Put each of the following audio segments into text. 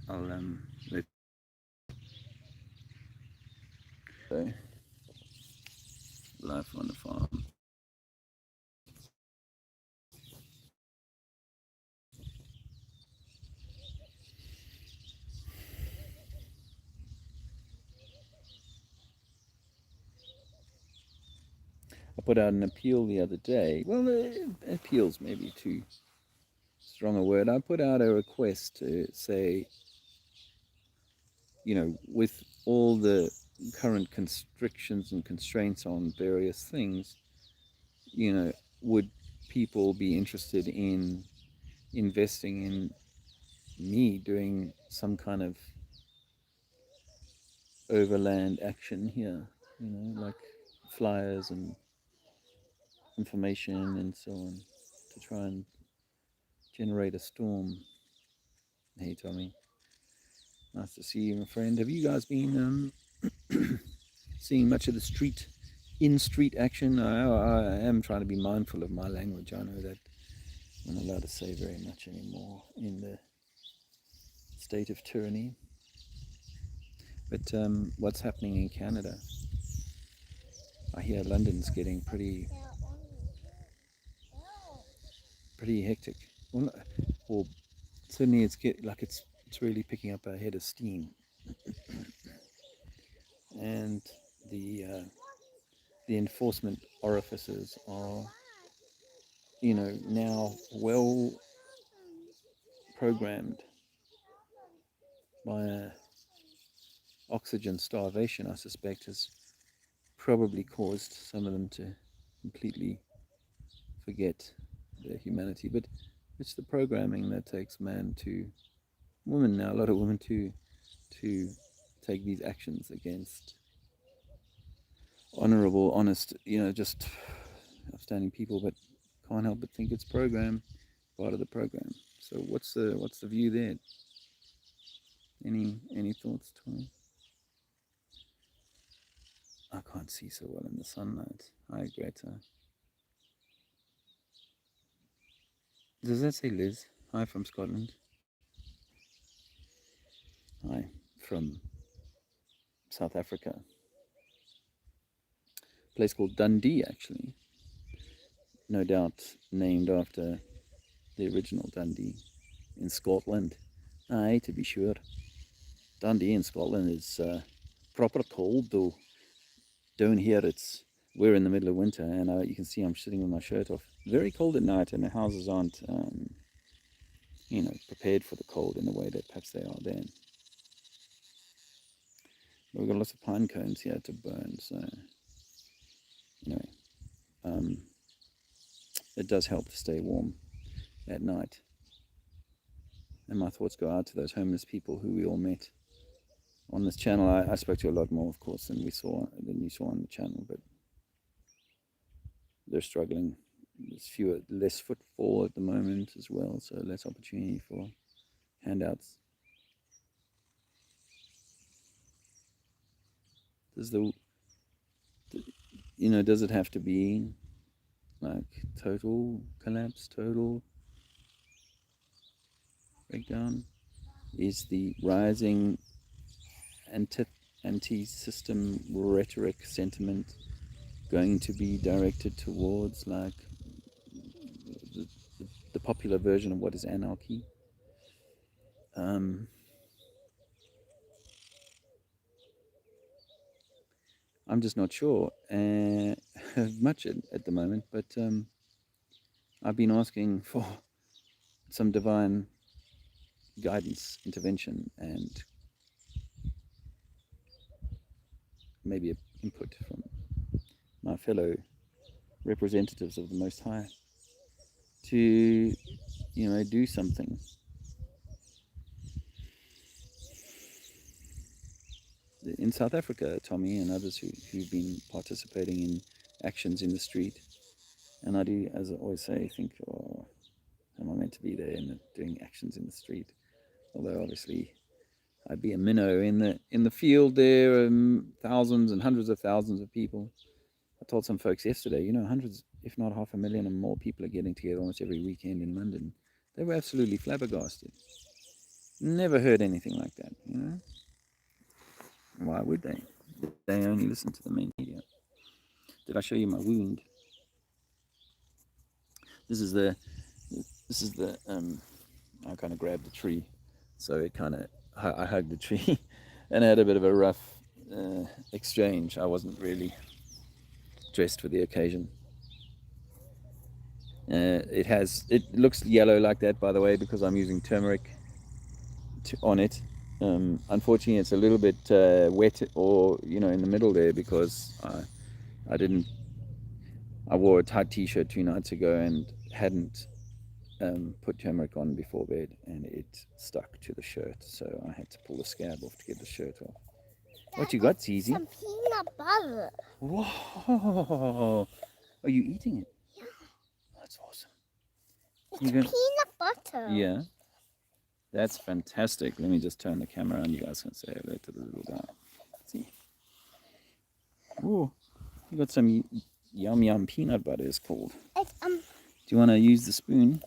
I'll let so, life on the farm. I put out an appeal the other day. Well, appeals maybe too strong a word. I put out a request to say, with all the current constrictions and constraints on various things, you know, would people be interested in investing in me doing some kind of overland action here, like flyers and information and so on to try and generate a storm. Hey, Tommy. Nice to see you, my friend. Have you guys been seeing much of the in-street action? I am trying to be mindful of my language. I know that I'm not allowed to say very much anymore in the state of tyranny. But what's happening in Canada? I hear London's getting pretty hectic. Well, certainly it's really picking up a head of steam, and the enforcement orifices are now well programmed by oxygen starvation. I suspect has probably caused some of them to completely forget their humanity. But it's the programming that takes women now, a lot of women to take these actions against honorable, honest, just upstanding people. But can't help but think it's part of the program. So what's the view there? Any thoughts, Tony? I can't see so well in the sunlight. Hi, Greta. Does that say Liz? Hi from Scotland. Hi from South Africa. A place called Dundee, actually. No doubt named after the original Dundee in Scotland. Aye, to be sure. Dundee in Scotland is proper cold, though. Down here, we're in the middle of winter, and you can see I'm sitting with my shirt off. Very cold at night, and the houses aren't, prepared for the cold in the way that perhaps they are then. But we've got lots of pine cones here to burn, so anyway, it does help to stay warm at night. And my thoughts go out to those homeless people who we all met on this channel. I spoke to a lot more, of course, than you saw on the channel, but they're struggling. There's less footfall at the moment as well, so less opportunity for handouts. Does does it have to be like total collapse, total breakdown? Is the rising anti-system rhetoric sentiment going to be directed towards like the popular version of what is anarchy? I'm just not sure much at the moment, but I've been asking for some divine guidance, intervention, and maybe input from my fellow representatives of the Most High to, do something. In South Africa, Tommy and others who've been participating in actions in the street, and I do, as I always say, think, oh, am I meant to be there and doing actions in the street? Although obviously I'd be a minnow in the field. There are thousands and hundreds of thousands of people. I told some folks yesterday, hundreds, if not 500,000 and more people are getting together almost every weekend in London. They were absolutely flabbergasted. Never heard anything like that, you know? Why would they? They only listen to the main media. Did I show you my wound? This is the I kind of grabbed the tree, so it kind of I hugged the tree, and I had a bit of a rough exchange. I wasn't really dressed for the occasion. It looks yellow like that, by the way, because I'm using turmeric on it. Unfortunately, it's a little bit wet, or in the middle there, because I wore a tight t-shirt 2 nights ago and hadn't put turmeric on before bed, and it stuck to the shirt, so I had to pull the scab off to get the shirt off. What you got, Zizi? Some peanut butter. Whoa! Are you eating it? Yeah. That's awesome. It's peanut butter. Yeah. That's fantastic. Let me just turn the camera on. You guys can say hello to the little guy. See? Oh, you got some yum peanut butter. It's called. Do you want to use the spoon?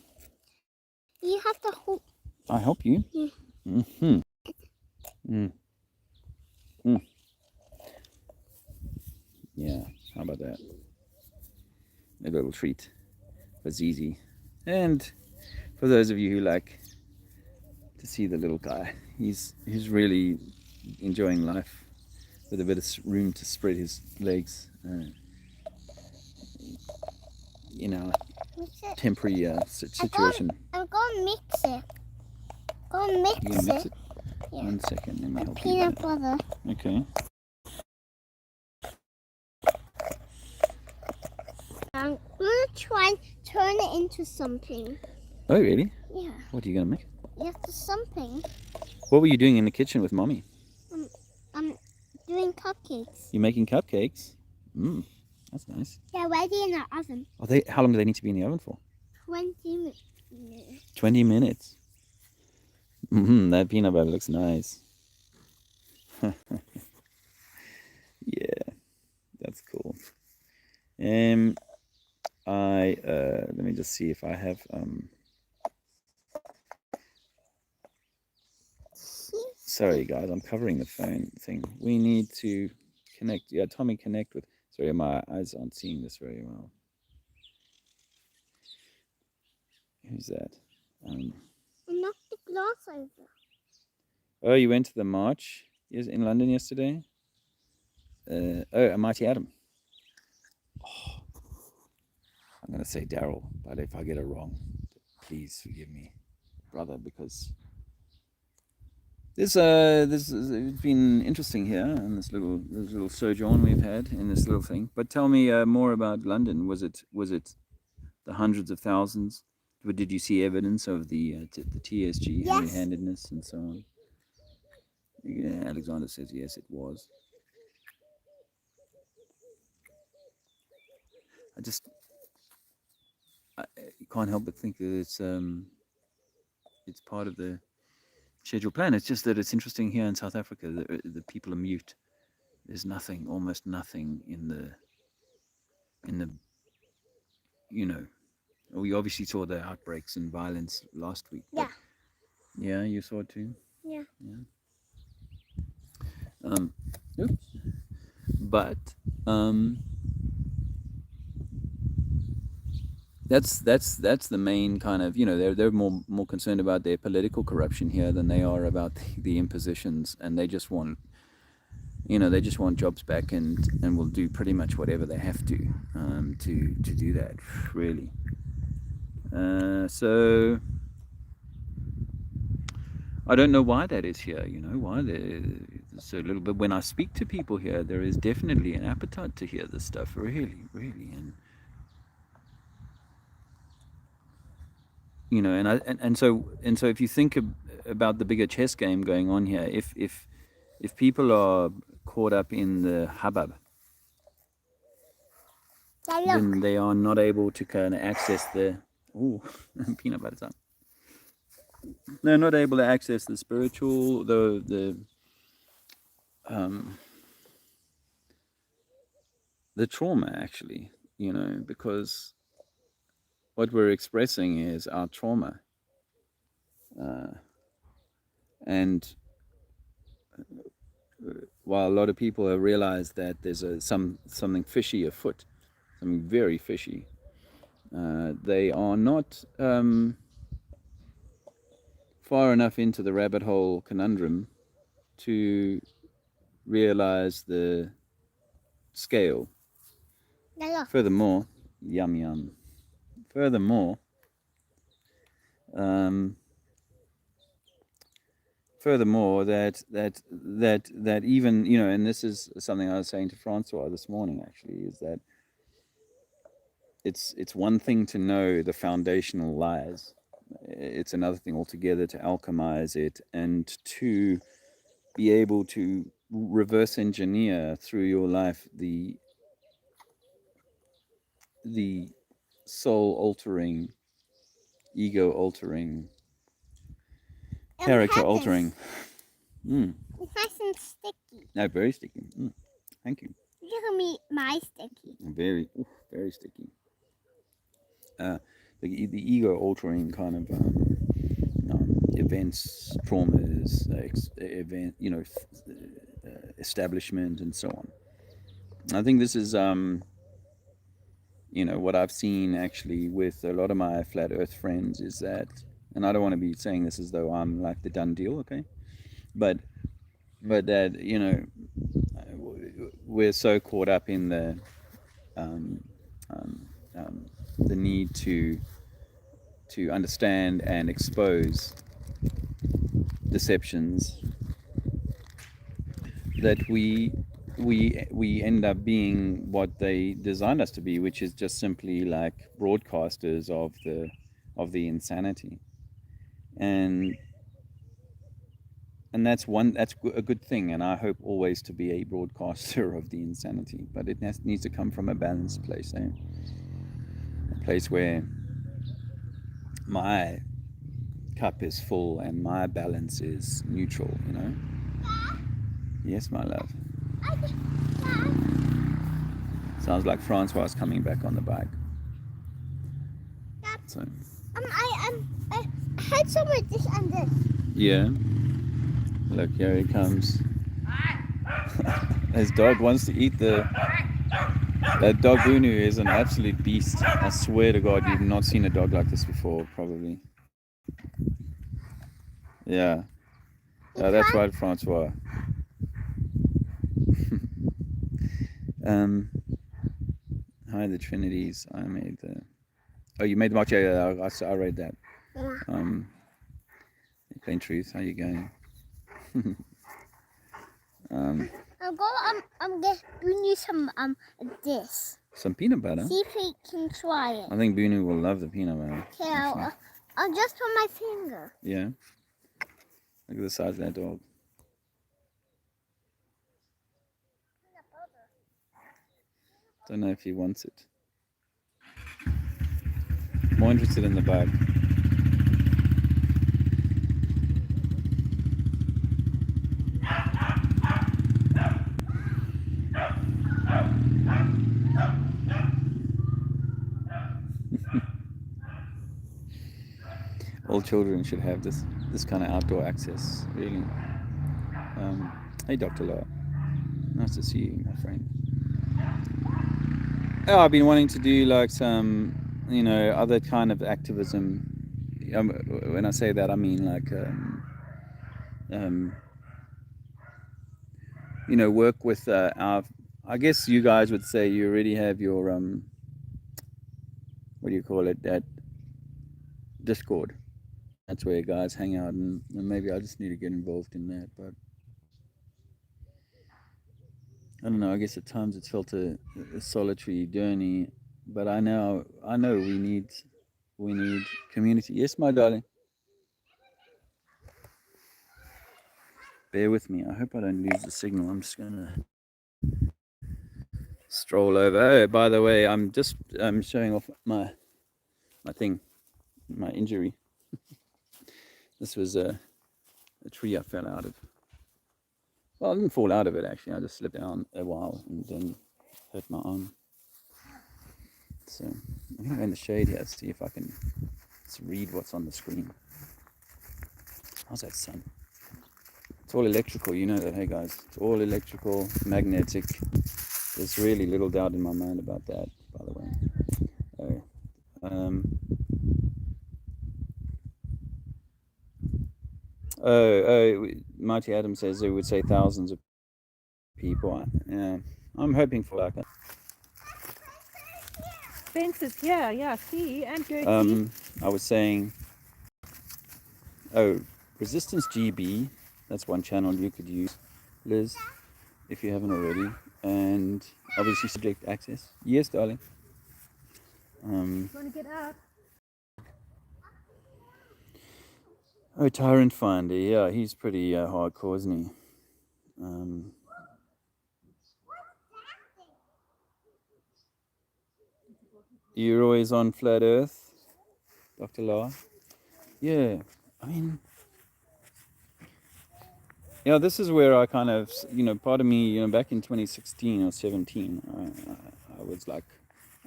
You have to hold. I help you. Yeah. Yeah. How about that? A little treat for Zizi, and for those of you who like to see the little guy. He's really enjoying life with a bit of room to spread his legs. In our temporary situation. I'm going to mix it. Go mix You gonna mix it? Yeah. 1 second, let me help you. Peanut butter. Okay. I'm going to try and turn it into something. Oh, really? Yeah. What are you going to make? Yes, something. What were you doing in the kitchen with Mommy? I'm doing cupcakes. You're making cupcakes? That's nice. They're ready in the oven. How long do they need to be in the oven for? 20 minutes. 20 minutes. That peanut butter looks nice. Yeah, that's cool. Let me just see if I have sorry guys, I'm covering the phone thing. We need to connect. Yeah, Tommy, connect with. Sorry, my eyes aren't seeing this very well. Who's that? I knocked the glass over. Oh, you went to the march in London yesterday? A Mighty Atom. Oh, I'm going to say Daryl, but if I get it wrong, please forgive me, brother, because this it's been interesting here, and this little sojourn we've had in this little thing. But tell me more about London. Was it the hundreds of thousands? But did you see evidence of the TSG heavy-handedness and so on? Yeah, Alexander says yes, it was. I can't help but think that it's part of the scheduled plan. It's just that it's interesting here in South Africa. The people are mute. There's nothing, almost nothing in the we obviously saw the outbreaks and violence last week. Yeah. Yeah, you saw it too? Yeah. Oops. But that's the main kind of, they're more concerned about their political corruption here than they are about the impositions, and they just want jobs back, and will do pretty much whatever they have to do that, really. So I don't know why that is here, why there's so little, but when I speak to people here, there is definitely an appetite to hear this stuff, really, and and so if you think about the bigger chess game going on here, if people are caught up in the hubbub, then they are not able to kind of access the peanut butter's up. They're not able to access the spiritual, the trauma, actually, because what we're expressing is our trauma. And while a lot of people have realized that there's something fishy afoot, something very fishy, they are not far enough into the rabbit hole conundrum to realize the scale. Hello. Furthermore, yum yum. Furthermore, um, that even, you know, and this is something I was saying to Francois this morning actually, is that it's one thing to know the foundational lies. It's another thing altogether to alchemize it and to be able to reverse engineer through your life the soul altering, ego altering, character altering. It's nice and sticky. No, very sticky. Thank you. Look at me, my sticky. Very sticky. The ego altering kind of events, traumas, event, you know, establishment, and so on. I think this is you know, what I've seen actually with a lot of my flat earth friends is that, and I don't want to be saying this as though I'm like the done deal, okay, but that, you know, we're so caught up in the need to understand and expose deceptions that we end up being what they designed us to be, which is just simply like broadcasters of the insanity. And that's a good thing, and I hope always to be a broadcaster of the insanity, but it needs to come from a balanced place, a place where my cup is full and my balance is neutral, you know. Yes, my love. Sounds like Francois is coming back on the bike. So I had some of this and this. yeah, look, here he comes. His dog wants to eat that dog. Bunu is an absolute beast. I swear to God, you've not seen a dog like this before, probably. Yeah, that's right, Francois. Hi, the Trinities. I made the. Oh, you made the mock. Yeah, I read that. Plain Truth. How you going? I'm get Bunu some this. Some peanut butter. See if he can try it. I think Bunu will love the peanut butter. Okay, I'll just put my finger. Yeah. Look at the size of that dog. Don't know if he wants it. More interested in the bug. All children should have this kind of outdoor access, really. Hey, Dr. Law. Nice to see you, my friend. Oh, I've been wanting to do like some, you know, other kind of activism. When I say that, I mean like, you know, work with our. I guess you guys would say you already have your what do you call it? That Discord. That's where guys hang out, and maybe I just need to get involved in that. But I don't know. I guess at times it's felt a solitary journey, but I know we need community. Yes, my darling. Bear with me. I hope I don't lose the signal. I'm just gonna stroll over. Oh, by the way, I'm showing off my thing, my injury. This was a tree I fell out of. Well, I didn't fall out of it actually. I just slipped down a while and then hurt my arm. So I'm gonna go in the shade here to see if I can read what's on the screen. How's that sun? It's all electrical, you know that, hey guys. It's all electrical, magnetic. There's really little doubt in my mind about that, by the way. Mighty Adam says it would say thousands of people. Yeah, I'm hoping for like that. Spencer's here, yeah, see, and Gertie. I was saying, Resistance GB, that's one channel you could use, Liz, if you haven't already, and obviously Subject Access. Yes, darling. You want to get out? Tyrant Finder, yeah, he's pretty hardcore, isn't he? You're always on Flat Earth, Dr. La? Yeah, I mean, yeah, this is where I kind of, part of me, back in 2016 or 17, I was like,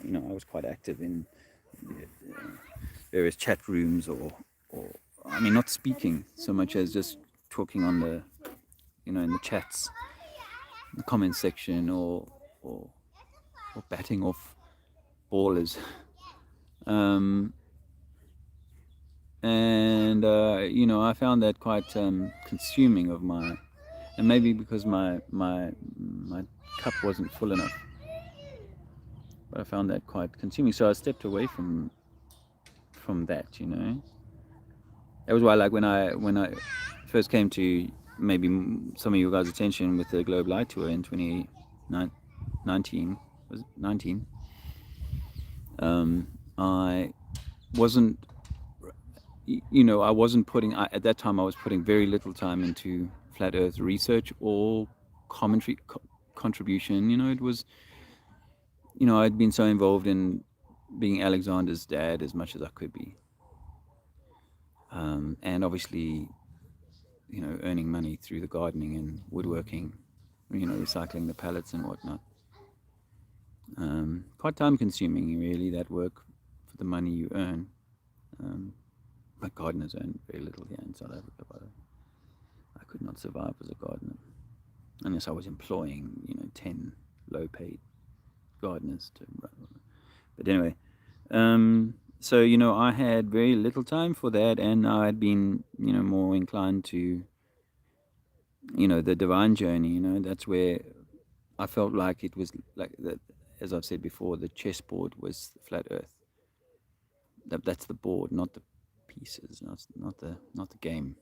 I was quite active in various chat rooms or I mean, not speaking so much as just talking on the, in the chats, the comment section or batting off ballers. And I found that quite consuming of my, and maybe because my cup wasn't full enough, but I found that quite consuming. So I stepped away from that. That was why, like, when I first came to maybe some of you guys' attention with the Globe Light Tour in 2019, was it 19? I wasn't. I wasn't putting, at that time I was putting very little time into flat earth research or commentary contribution. It was, I'd been so involved in being Alexander's dad as much as I could be. And obviously, earning money through the gardening and woodworking, recycling the pallets and whatnot. Quite time consuming, really, that work for the money you earn. But gardeners earn very little here in South Africa, by the way. I could not survive as a gardener unless I was employing, 10 low-paid gardeners to run. But anyway, so, I had very little time for that, and I had been, more inclined to, the divine journey. That's where I felt like it was like that. As I've said before, the chessboard was the flat earth. That's the board, not the pieces, not the game.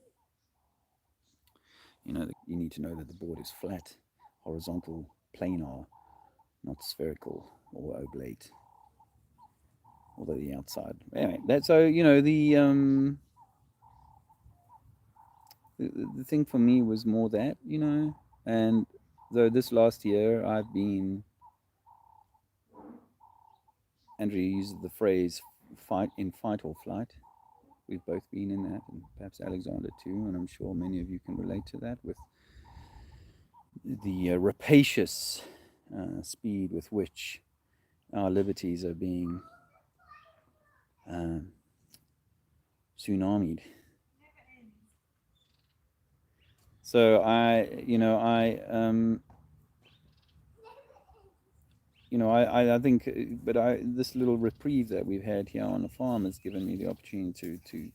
You need to know that the board is flat, horizontal, planar, not spherical or oblate, although the outside. Anyway, that's so the thing for me was more that, and though this last year I've been, Andrea uses the phrase fight or flight. We've both been in that, and perhaps Alexander too, and I'm sure many of you can relate to that with the rapacious speed with which our liberties are being tsunamied. So I think, but this little reprieve that we've had here on the farm has given me the opportunity to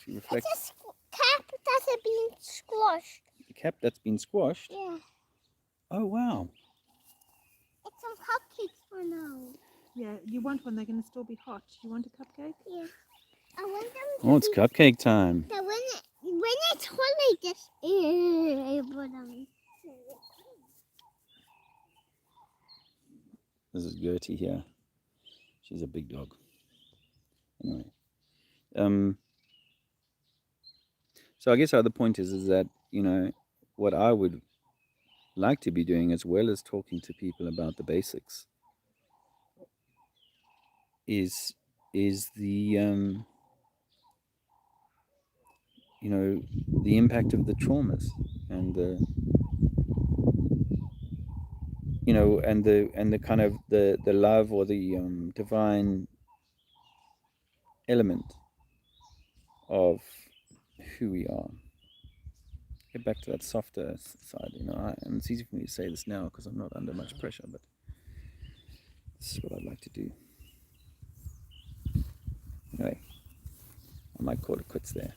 reflect. It's a cap that's been squashed. The cap that's been squashed? Yeah. Oh, wow. It's some cupcakes for now. Yeah, you want one, they're going to still be hot. You want a cupcake? Yeah. I want them to Oh, it's cupcake time. So when it's hot like this, This is Gertie here. She's a big dog. Anyway. So I guess the other point is that, what I would like to be doing, as well as talking to people about the basics, is the the impact of the traumas and the and the kind of the love or the divine element of who we are. get back to that softer side, you know. And it's easy for me to say this now because I'm not under much pressure, but this is what I'd like to do. Anyway, I might call it quits there.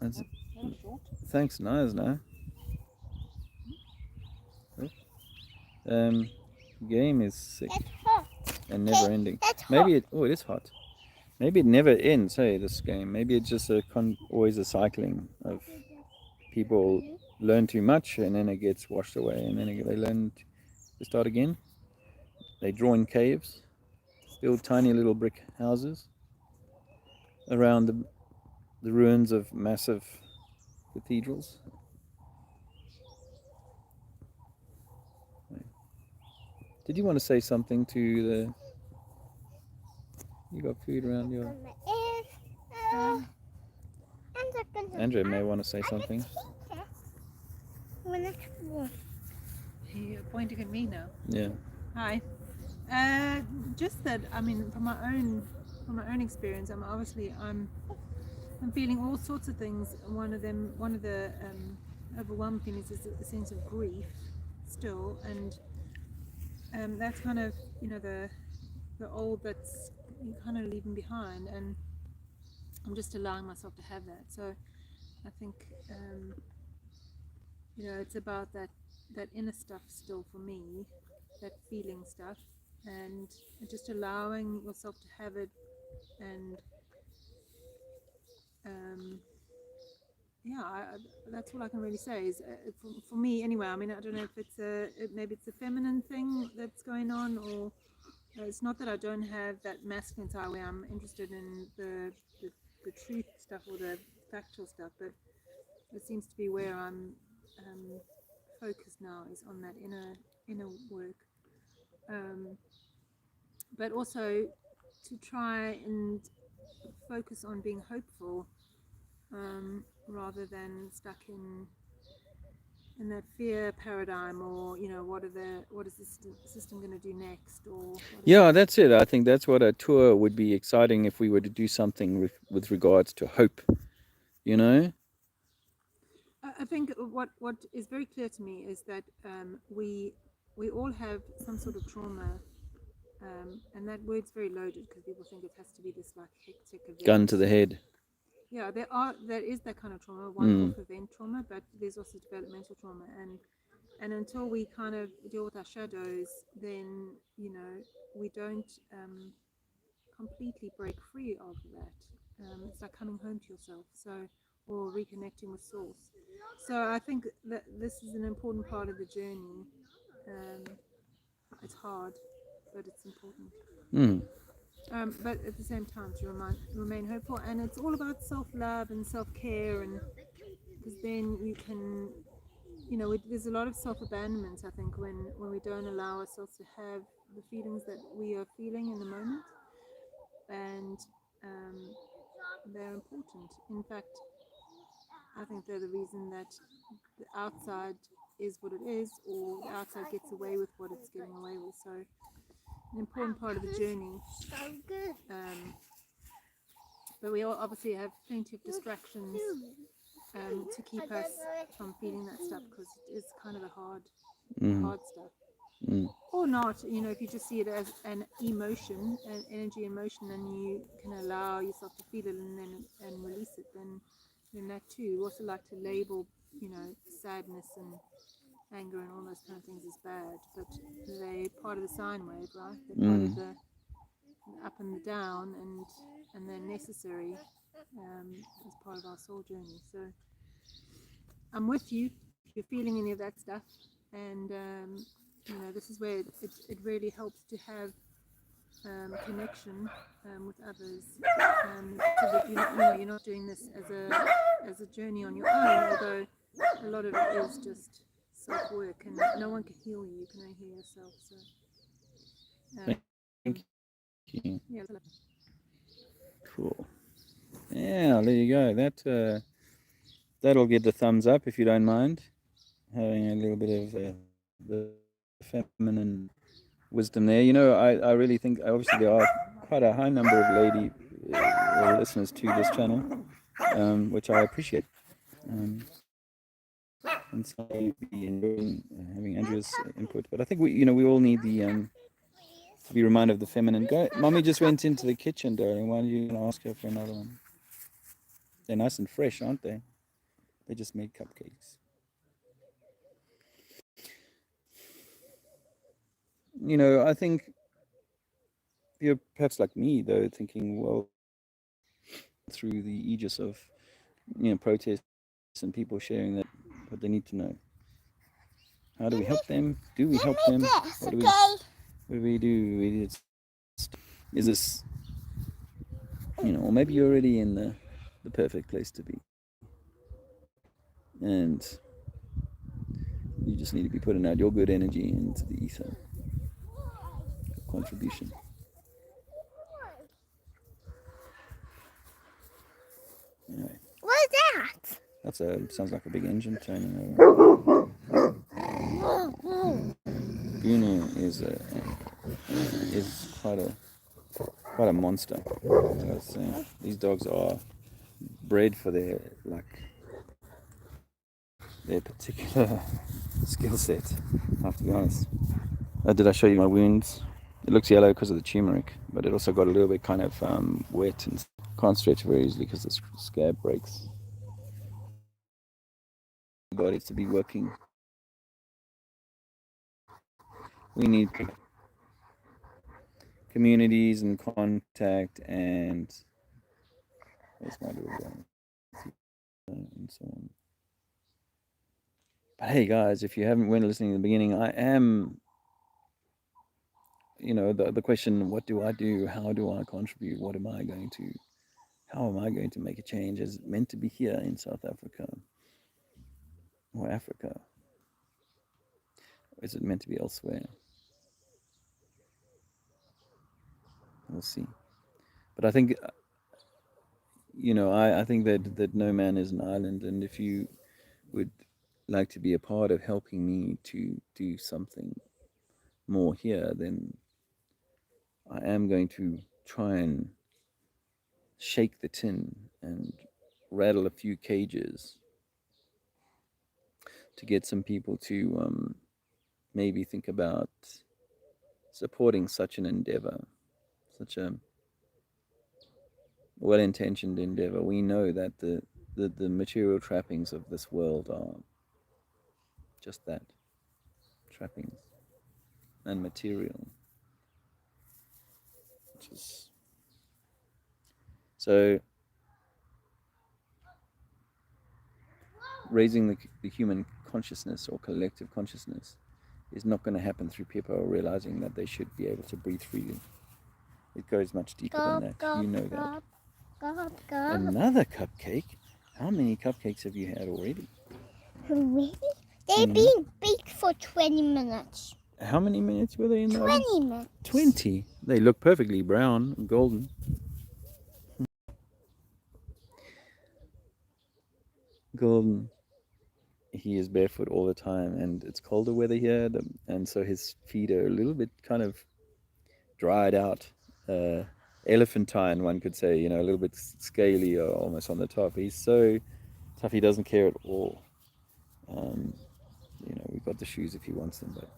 That's, thanks, Nias, no. Game is sick That's hot. and never ending. That's hot. Maybe it. Oh, it is hot. Maybe it never ends. Hey, this game. Maybe it's just always a cycling of people learn too much and then it gets washed away, and then they learn to start again. They draw in caves, build tiny little brick houses around the ruins of massive cathedrals. Did you want to say something to the... You got food around your... Andrea may want to say something. You're pointing at me now. Yeah. Hi. Just that, I mean, from my own experience, I'm feeling all sorts of things. One of the overwhelming things is a sense of grief still, and that's kind of, you know, the old that's kind of leaving behind, and I'm just allowing myself to have that. So I think you know, it's about that inner stuff still for me, that feeling stuff, and just allowing yourself to have it. And yeah, that's all I can really say is for me anyway. I mean, I don't know if maybe it's a feminine thing that's going on, or it's not that I don't have that masculine side where I'm interested in the truth stuff or the factual stuff, but it seems to be where I'm focused now is on that inner work, but also to try and focus on being hopeful, rather than stuck in that fear paradigm, or, you know, what is the system going to do next, or Yeah, that's it. I think that's what a tour would be exciting if we were to do something with regards to hope, you know. I think what is very clear to me is that we all have some sort of trauma, and that word's very loaded because people think it has to be this like hectic event. Gun to the head. Yeah, there is that kind of trauma, one-off event trauma, but there's also developmental trauma, and until we kind of deal with our shadows, then, you know, we don't completely break free of that. It's like coming home to yourself, or reconnecting with source. So I think that this is an important part of the journey. It's hard, but it's important. But at the same time, to remain hopeful, and it's all about self-love and self-care, and because then you can, you know, there's a lot of self-abandonment, I think, when we don't allow ourselves to have the feelings that we are feeling in the moment, and they're important. In fact, I think they're the reason that the outside is what it is, or the outside gets away with what it's getting away with. So an important part of the journey. But we all obviously have plenty of distractions to keep us from feeling that stuff, because it is kind of a hard stuff. Or not, you know, if you just see it as an emotion, an energy emotion, and you can allow yourself to feel it and release it, then that too. We also like to label, you know, sadness and anger and all those kind of things as bad, but they're part of the sine wave, right? They're part of the up and the down, and they're necessary as part of our soul journey. So I'm with you if you're feeling any of that stuff, and you know, this is where it really helps to have connection with others, so that you're not doing this as a journey on your own, although a lot of it is just self-work, and no one can heal you. You can only heal yourself. So Thank you. yeah. Cool. Yeah, there you go. That'll get the thumbs up if you don't mind having a little bit of the feminine wisdom there. You know, I really think obviously there are quite a high number of lady listeners to this channel, which I appreciate. And so I'll be enjoying having Andrea's input. But I think we all need the to be reminded of the feminine. Mommy just went into the kitchen, darling. Why don't you ask her for another one? They're nice and fresh, aren't they? They just made cupcakes. I think you're perhaps like me, though, thinking, well, through the aegis of, protests and people sharing that what they need to know. How do we help them? Do we help them? What do we do? Is this, or maybe you're already in the perfect place to be. And you just need to be putting out your good energy into the ether. Contribution. Anyway. What is that? Sounds like a big engine turning over. Bruno is quite a monster. I gotta say. These dogs are bred for their particular skill set. I have to be honest. Did I show you my wounds? It looks yellow because of the turmeric, but it also got a little bit kind of wet and can't stretch very easily because the scab breaks. Bodies to be working. We need communities and contact and where's my little one? And so on. But hey guys, if you haven't been listening in the beginning, I am, the question, what do I do? How do I contribute? How am I going to make a change? Is it meant to be here in South Africa or Africa? Or is it meant to be elsewhere? We'll see. But I think, I think that no man is an island, and if you would like to be a part of helping me to do something more here, then I am going to try and shake the tin and rattle a few cages to get some people to maybe think about supporting such an endeavor, such a well-intentioned endeavor. We know that the material trappings of this world are just that, trappings and material, which is so raising the human consciousness or collective consciousness is not going to happen through people realizing that they should be able to breathe freely. It goes much deeper than that. You know that. Another cupcake? How many cupcakes have you had already? Really? They've been baked for 20 minutes. How many minutes were they in there? 20 minutes. 20? They look perfectly brown and golden. Golden. He is barefoot all the time, and it's colder weather here, and so his feet are a little bit kind of dried out, elephantine, one could say, a little bit scaly or almost on the top. He's so tough, he doesn't care at all. We've got the shoes if he wants them, but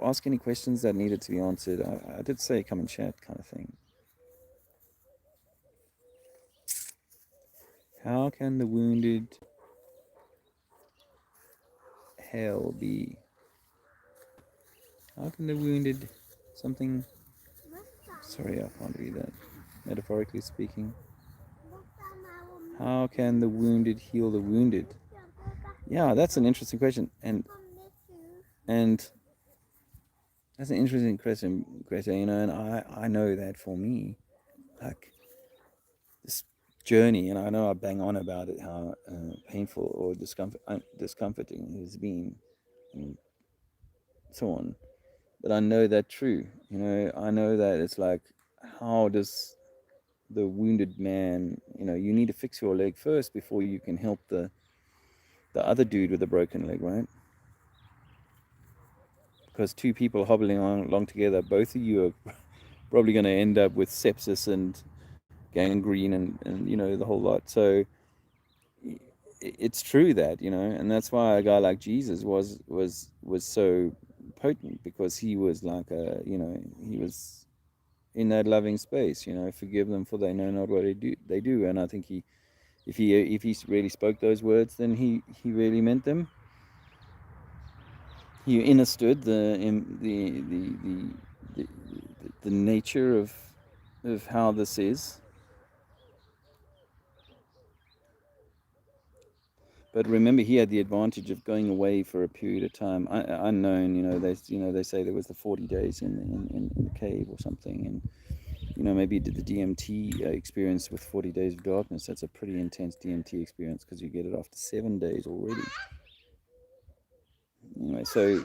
ask any questions that needed to be answered. I did say come and chat kind of thing. How can the wounded hell be? How can the wounded something? Sorry, I can't read that. Metaphorically speaking. How can the wounded heal the wounded? Yeah, that's an interesting question, and that's an interesting question, Greta. And I know that for me, like this journey, and I know I bang on about it, how painful or discomforting it has been, and so on. But I know that true. I know that it's like, how does the wounded man, you need to fix your leg first before you can help the other dude with the broken leg, right? because two people hobbling along together, both of you are probably going to end up with sepsis and gangrene and you know, the whole lot. So it's true that, you know, and that's why a guy like Jesus was so potent, because he was like a, you know, he was in that loving space, you know, forgive them for they know not what they do. And I think if he really spoke those words, then he really meant them. He understood the nature of how this is. But remember, he had the advantage of going away for a period of time, unknown. You know, they say there was the 40 days in the cave or something, and you know, maybe he did the DMT experience with 40 days of darkness. That's a pretty intense DMT experience, because you get it after 7 days already. Anyway, so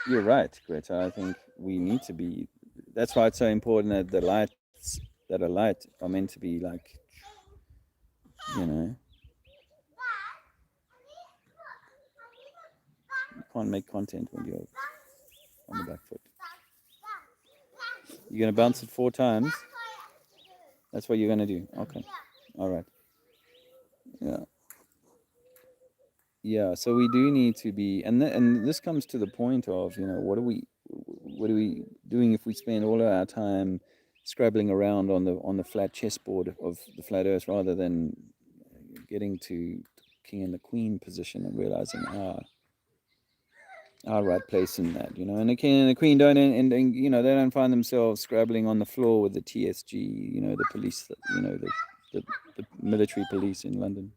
you're right, Greta. I think we need to be. That's why it's so important that the lights that are light are meant to be like, you know. You can't make content when you're on the back foot. You're going to bounce it 4 times. That's what you're going to do. Okay. All right. Yeah. Yeah. So we do need to be, and this comes to the point of, you know, what are we doing if we spend all of our time scrabbling around on the flat chessboard of the flat Earth, rather than getting to king and the queen position and realizing our right place in that, you know. And the king and the queen don't, and you know, they don't find themselves scrabbling on the floor with the TSG, you know, the police, you know, the military police in London.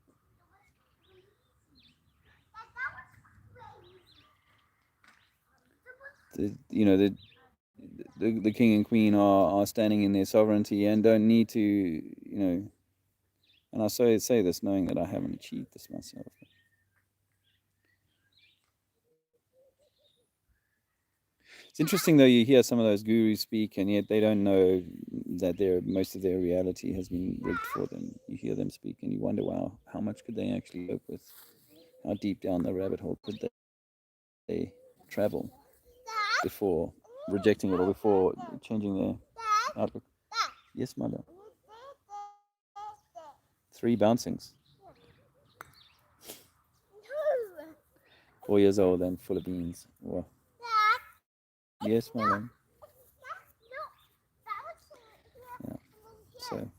You know, the king and queen are standing in their sovereignty and don't need to, you know. And I say this knowing that I haven't achieved this myself. It's interesting though, you hear some of those gurus speak, and yet they don't know that most of their reality has been rigged for them. You hear them speak, and you wonder, wow, how much could they actually cope with? How deep down the rabbit hole could they travel before rejecting it, or before changing their outlook? Yes, mother. 3 bouncings. 4 years old and full of beans. Wow. Yes, mother. Yeah. So.